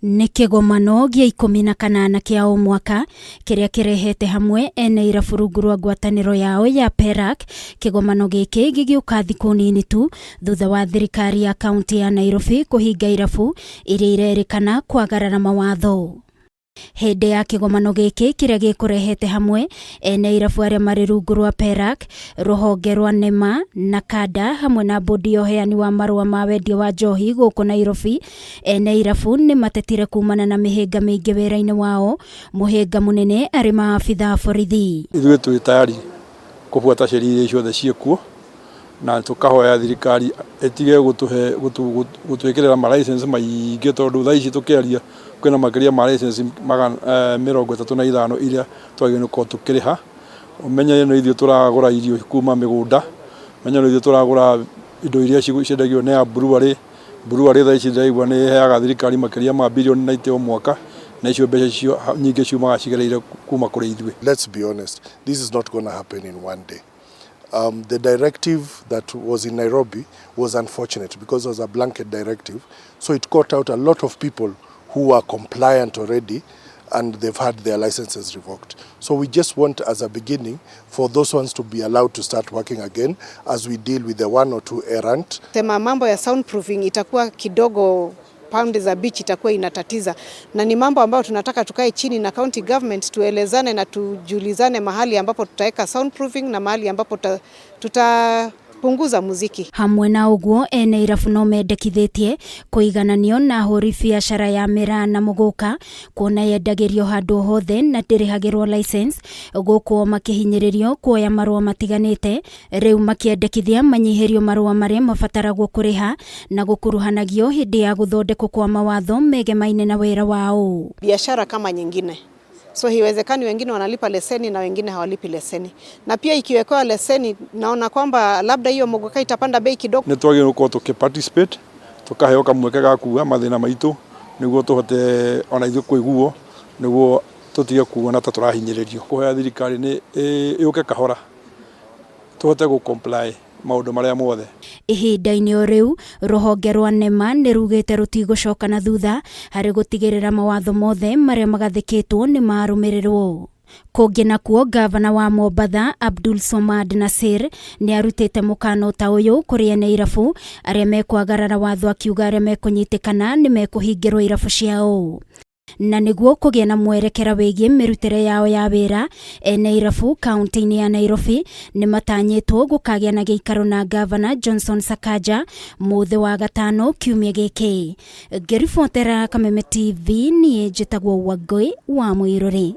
Nĩ kĩgomano gĩa 18 kĩa o mwaka kĩrĩa kĩrehete hamwe ene irabu rungu rwa ngwatanĩro yao ya PERAK. Kĩgomano gĩkĩ gĩgĩũka thikũ nini tu thutha wa thirikari ya kaunti ya Nairobi kũhinga irabu iria irerĩkana kwagarara mawatho. Hĩndĩ ya kĩgomano gĩkĩ kĩrĩa gĩkũrehete hamwe ene irabu arĩa marĩ rungu rwa PERAK, ruhonge rwa NEMA, NACADA hamwe na mbudi ya uheani wa marua ma wendia wa njohi gũkũ Nairobi, ene irabu nĩ matetire kumana na mĩhĩnga mĩingĩ wĩra-inĩ wao, mũhĩnga mũnene arĩ maabitha a borithi. Ithuĩ twĩ tayari kũbuata sheria iria ciothe ciĩkuo na tukahoya thirikari etige gũtwĩkĩrĩra ma license maingĩ, tondũ thaa ici tũkĩaria kwĩna makĩria ma license 35 iria twagĩrĩirwo gũkorwo tũkĩrĩha. Ũmenye no ithuĩ tũragũra irio kuma mĩgũnda, ũmenye no ithuĩ tũragũra indo iria ciendagio nĩ brewery thaa ici ndĩraigua nĩ heaga thirikari makĩria ma bilioni 90 o mwaka, na icio mbeca icio nyingĩ ciumaga cigereire kuma kũrĩ ithuĩ. Let's be honest, this is not going to happen in one day. The directive that was in Nairobi was unfortunate because it was a blanket directive. So it caught out a lot of people who were compliant already and they've had their licenses revoked. So we just want, as a beginning, for those ones to be allowed to start working again as we deal with the one or two errant. Sema mambo ya soundproofing itakuwa kidogo, pande za beach itakuwa inatatiza, na ni mambo ambayo tunataka tukae chini na county government tuelezane na tujulizane mahali ambapo tutaweka soundproofing na mahali ambapo tutapunguza muziki. Hamwe na ũguo ene irabu no mendekithĩtie kũigananio na hũri biacara ya mĩraa na mũgũka, kuona yendagĩrio handũ hothe na ndĩrĩhagĩrwo license, gũkũ makĩhinyĩrĩrio kuoya marua matiganĩte, rĩu makĩendekithia manyihĩrio marua marĩa mabataragwo kũrĩha na gũkuruhanagio hĩndĩ ya gũthondekwo kwa mawatho megemaine na wĩra wao. Biashara kama nyingine, so hiwezekani wengine wanalipa leseni na wengine hawalipi leseni, na pia ikiwekewa leseni naona kwamba labda hiyo mogoka itapanda bei kidogo. Nĩ twagĩrĩirwo gũkorwo tũkĩparticipate, tũkaheo kamweke ga kuuga mathina maitũ nĩguo tũhote ona ithuĩ kũiguo, nĩguo tũtige kuona ta tũrahinyĩrĩrio. Kũhoya thirikari nĩ yũke kahora tũhote gũ-comply maũndũ marĩa mothe. Ihinda-inĩ o rĩu rũhonge rwa NEMA nĩ rugĩte rũtigũcoka na thutha harĩ gũtigĩrĩra mawatho mothe marĩa magathĩkĩtwo nĩ marũmĩrĩrwo. Kũngĩ nakuo gavana wa Mombasa Abdulswamad Nasir nĩ arutĩte mũkana ta ũyũ kũrĩ ene irabu arĩa mekwagarara watho, akiuga arĩa mekũnyitĩkana nĩ mekũhingĩrwo irabu ciao. Na nĩguo kũgĩa na mwerekera wĩgiĩ mĩrutĩre yao ya wĩra, ene irabu kauntiini ya Nairobi nĩ matanyĩtwo gũkagĩa na gĩikaro na gavana Johnson Sakaja mũthĩ wa gatano kiumia gĩkĩ. Ngĩribotera Kameme TV, niĩ njĩtagwo Wangui wa Mwiruri.